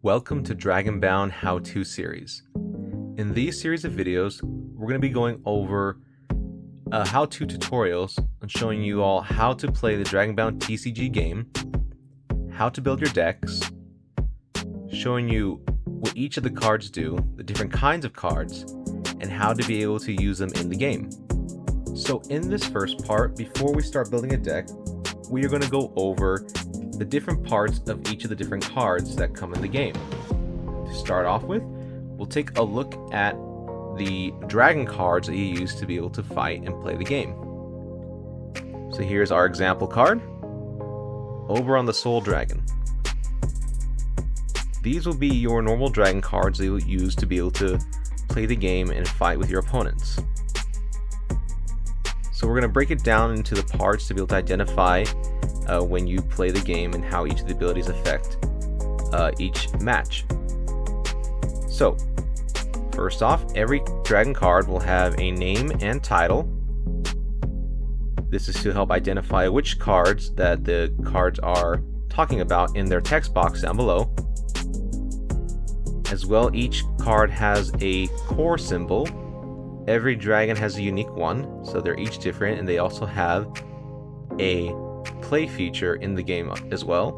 Welcome to Dragon Bound How-To series. In these series of videos, we're going to be going over how-to tutorials and showing you all how to play the Dragon Bound TCG game, how to build your decks, showing you what each of the cards do, the different kinds of cards, and how to be able to use them in the game. So in this first part, before we start building a deck, we are going to go over the different parts of each of the different cards that come in the game. To start off with, we'll take a look at the dragon cards that you use to be able to fight and play the game. So here's our example card, Oberon the Soul Dragon. These will be your normal dragon cards that you'll use to be able to play the game and fight with your opponents. So we're going to break it down into the parts to be able to identify when you play the game and how each of the abilities affect each match. So, first off, every dragon card will have a name and title. This is to help identify which cards that the cards are talking about in their text box down below. As well, each card has a core symbol. Every dragon has a unique one, so they're each different, and they also have a play feature in the game as well.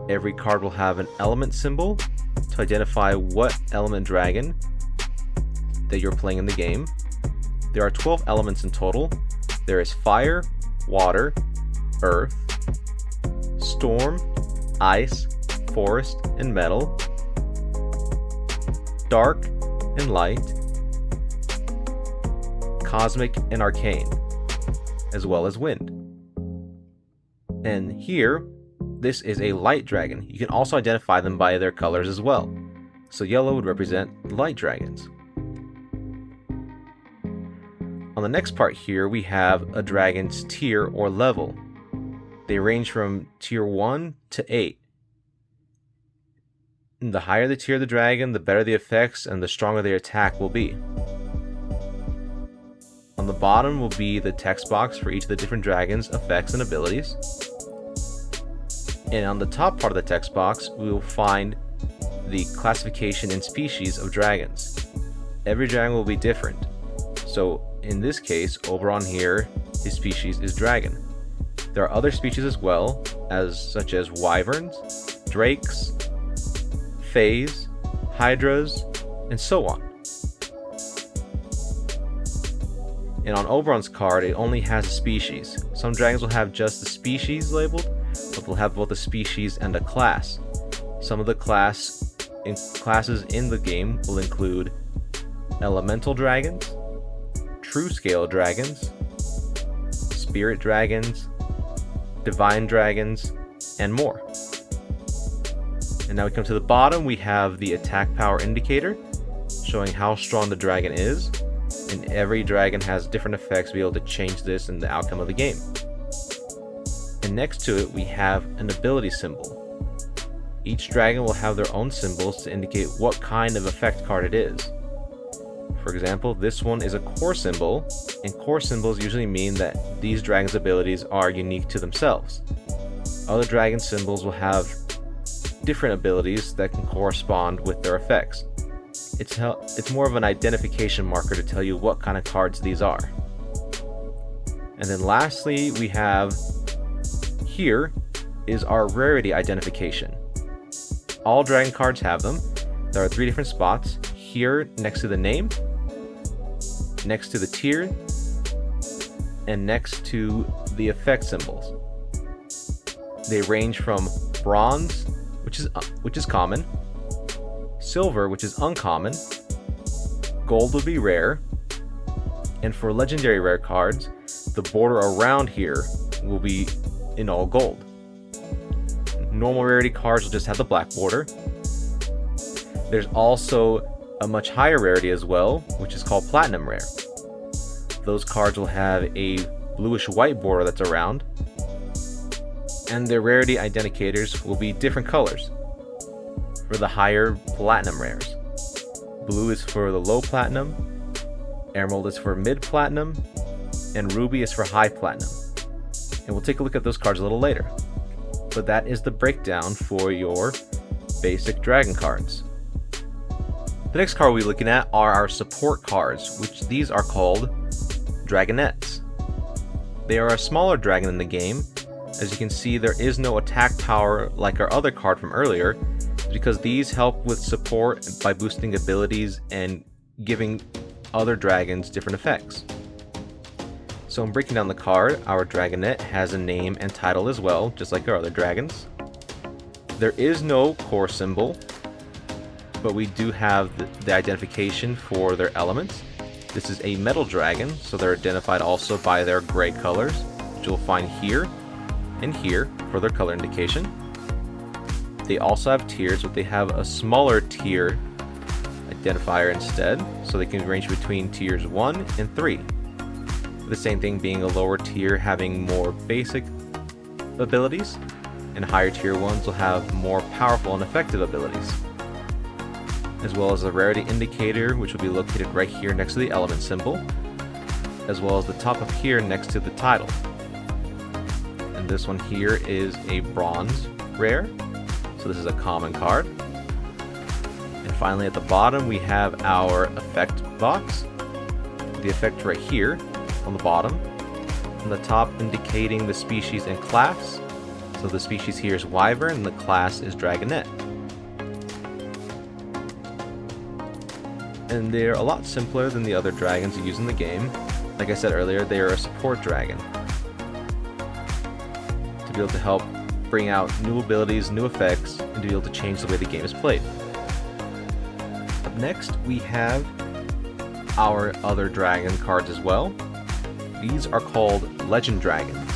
Every card will have an element symbol to identify what element dragon that you're playing in the game. There are 12 elements in total. There is fire, water, earth, storm, ice, forest, and metal, dark and light, cosmic and arcane, as well as wind. And here, this is a light dragon. You can also identify them by their colors as well. So yellow would represent light dragons. On the next part here, we have a dragon's tier or level. They range from tier 1 to 8. And the higher the tier of the dragon, the better the effects and the stronger their attack will be. On the bottom will be the text box for each of the different dragons' effects and abilities. And on the top part of the text box, we will find the classification and species of dragons. Every dragon will be different. So in this case, Oberon here, his species is dragon. There are other species as well, such as wyverns, drakes, fays, hydras, and so on. And on Oberon's card, it only has a species. Some dragons will have just the species labeled, but they'll have both a species and a class. Some of the classes in the game will include elemental dragons, true scale dragons, spirit dragons, divine dragons, and more. And now we come to the bottom, we have the attack power indicator, showing how strong the dragon is. And every dragon has different effects to be able to change this in the outcome of the game. And next to it, we have an ability symbol. Each dragon will have their own symbols to indicate what kind of effect card it is. For example, this one is a core symbol, and core symbols usually mean that these dragons' abilities are unique to themselves. Other dragon symbols will have different abilities that can correspond with their effects. It's more of an identification marker to tell you what kind of cards these are. And then lastly, we have here is our rarity identification. All dragon cards have them. There are 3 different spots. Here next to the name, next to the tier, and next to the effect symbols. They range from bronze, which is common, silver, which is uncommon, gold would be rare, and for legendary rare cards, the border around here will be in all gold. Normal rarity cards will just have the black border. There's also a much higher rarity as well, which is called platinum rare. Those cards will have a bluish white border that's around, and their rarity identifiers will be different colors. For the higher platinum rares, blue is for the low platinum, emerald is for mid platinum, and ruby is for high platinum. And we'll take a look at those cards a little later. But that is the breakdown for your basic dragon cards. The next card we're looking at are our support cards, which these are called Dragonettes. They are a smaller dragon in the game. As you can see, there is no attack power like our other card from earlier, because these help with support by boosting abilities and giving other dragons different effects. So in breaking down the card, our Dragonette has a name and title as well, just like our other dragons. There is no core symbol, but we do have the identification for their elements. This is a metal dragon, so they're identified also by their gray colors, which you'll find here and here for their color indication. They also have tiers, but they have a smaller tier identifier instead, so they can range between tiers 1 and 3. The same thing being a lower tier having more basic abilities, and higher tier ones will have more powerful and effective abilities. As well as a rarity indicator, which will be located right here next to the element symbol, as well as the top of here next to the title. And this one here is a bronze rare, so this is a common card. And finally at the bottom we have our effect box, the effect right here on the bottom, on the top indicating the species and class. So the species here is Wyvern and the class is Dragonette. And they're a lot simpler than the other dragons you use in the game. Like I said earlier, they are a support dragon to be able to help bring out new abilities, new effects, and to be able to change the way the game is played. Up next, we have our other dragon cards as well. These are called Legend Dragons.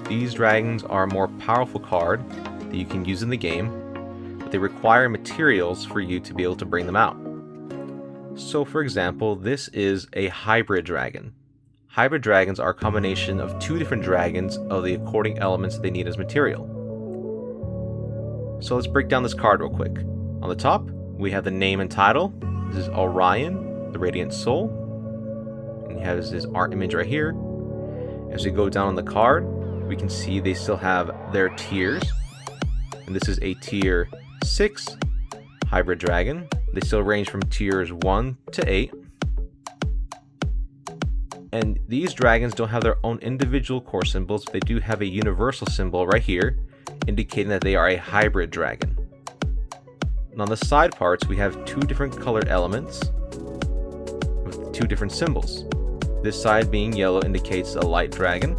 These dragons are a more powerful card that you can use in the game, but they require materials for you to be able to bring them out. So for example, this is a hybrid dragon. Hybrid dragons are a combination of two different dragons of the according elements that they need as material. So let's break down this card real quick. On the top, we have the name and title. This is Orion, the Radiant Soul. And he has his art image right here. As we go down on the card, we can see they still have their tiers. And this is a tier 6 hybrid dragon. They still range from tiers 1 to 8. And these dragons don't have their own individual core symbols, but they do have a universal symbol right here, indicating that they are a hybrid dragon. And on the side parts, we have two different colored elements with two different symbols. This side being yellow indicates a light dragon,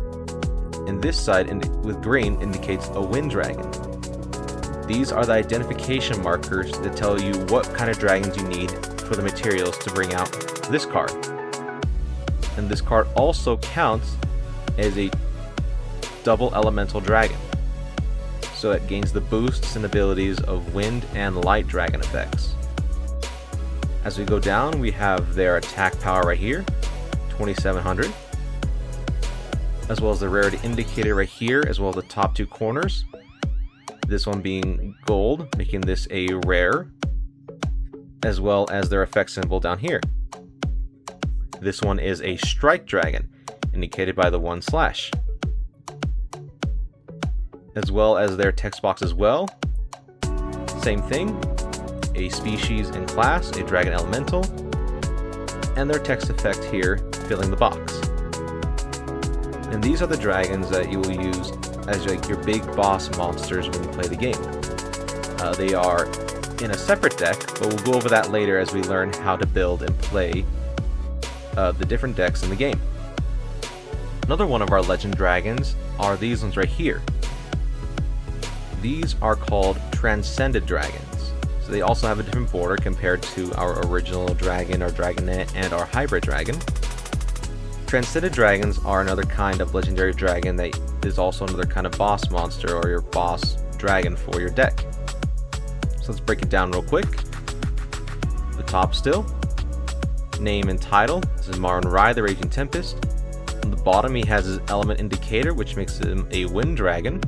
and this side with green indicates a wind dragon. These are the identification markers that tell you what kind of dragons you need for the materials to bring out this card. And this card also counts as a double elemental dragon, so it gains the boosts and abilities of wind and light dragon effects. As we go down, we have their attack power right here, 2700, as well as the rarity indicator right here, as well as the top two corners. This one being gold, making this a rare, as well as their effect symbol down here. This one is a strike dragon, indicated by the 1/, as well as their text box as well. Same thing, a species and class, a dragon elemental, and their text effect here filling the box. And these are the dragons that you will use as like your big boss monsters when you play the game. They are in a separate deck, but we'll go over that later as we learn how to build and play the different decks in the game. Another one of our legend dragons are these ones right here. These are called Transcended Dragons. So they also have a different border compared to our original dragon, our Dragonette, and our hybrid dragon. Transcended Dragons are another kind of legendary dragon that is also another kind of boss monster or your boss dragon for your deck. So let's break it down real quick. The top still, name and title. This is Marin Rai, the Raging Tempest. On the bottom he has his element indicator, which makes him a wind dragon.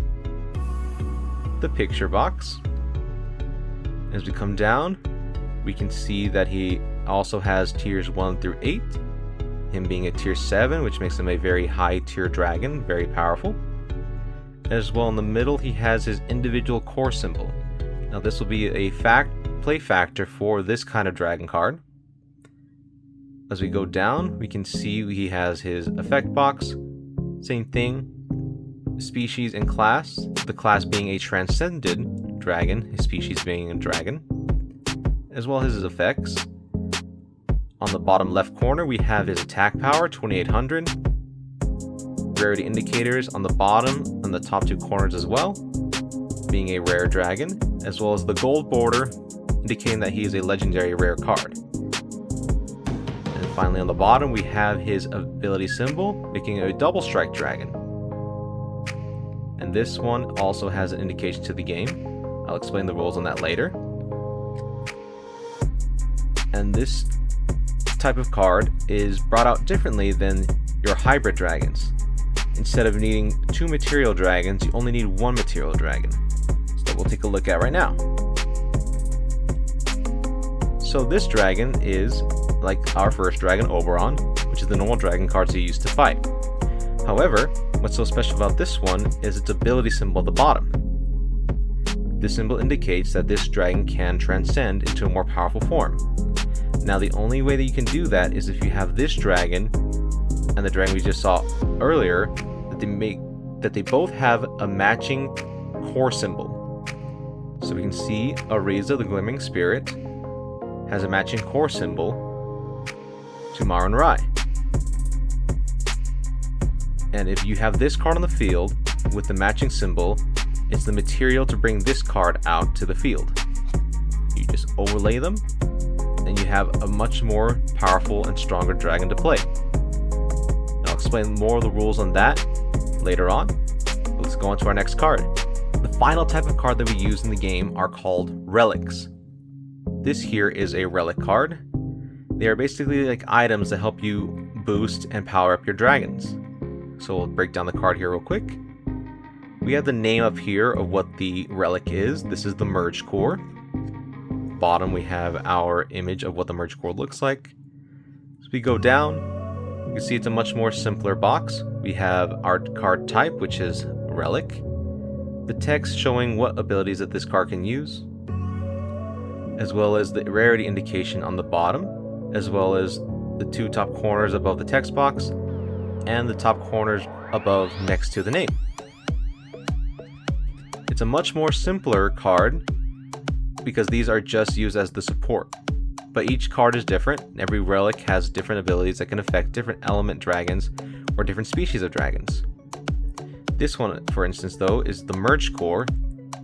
The picture box. As we come down, we can see that he also has tiers 1 through 8. Him being a tier 7, which makes him a very high tier dragon, very powerful. As well in the middle, he has his individual core symbol, Now this will be a play factor for this kind of dragon card. As we go down, we can see he has his effect box. Same thing, species and class. The class being a transcended dragon, his species being a dragon, as well as his effects. On the bottom left corner, we have his attack power, 2800. Rarity indicators on the bottom and the top two corners as well, being a rare dragon, as well as the gold border indicating that he is a legendary rare card. And finally on the bottom we have his ability symbol, making a double strike dragon. And this one also has an indication to the game. I'll explain the rules on that later. And this type of card is brought out differently than your hybrid dragons. Instead of needing 2 material dragons, you only need 1 material dragon. So we'll take a look at right now. So this dragon is like our first dragon, Oberon, which is the normal dragon cards you use to fight. However, what's so special about this one is its ability symbol at the bottom. This symbol indicates that this dragon can transcend into a more powerful form. Now the only way that you can do that is if you have this dragon and the dragon we just saw earlier, that they both have a matching core symbol. So we can see Ariza, the Glimmering Spirit, has a matching core symbol to Marin Rai. And if you have this card on the field with the matching symbol, it's the material to bring this card out to the field. You just overlay them, and you have a much more powerful and stronger dragon to play. I'll explain more of the rules on that later on. Let's go on to our next card. The final type of card that we use in the game are called relics. This here is a relic card. They are basically like items that help you boost and power up your dragons. So we'll break down the card here real quick. We have the name up here of what the relic is. This is the merge core. Bottom we have our image of what the merge core looks like. As we go down, you can see it's a much more simpler box. We have our card type, which is relic. The text showing what abilities that this card can use, as well as the rarity indication on the bottom, as well as the 2 top corners above the text box and the top corners above next to the name. It's a much more simpler card because these are just used as the support. But each card is different. Every relic has different abilities that can affect different element dragons or different species of dragons. This one, for instance, though, is the merge core,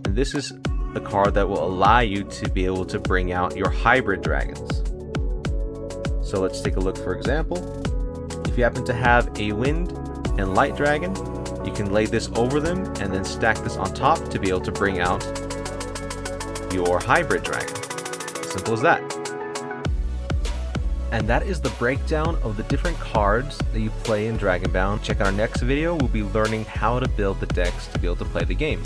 and this is the card that will allow you to be able to bring out your hybrid dragons. So let's take a look. For example, if you happen to have a wind and light dragon, you can lay this over them and then stack this on top to be able to bring out your hybrid dragon. Simple as that. And that is the breakdown of the different cards that you play in Dragon Bound. Check out our next video. We'll be learning how to build the decks to be able to play the game.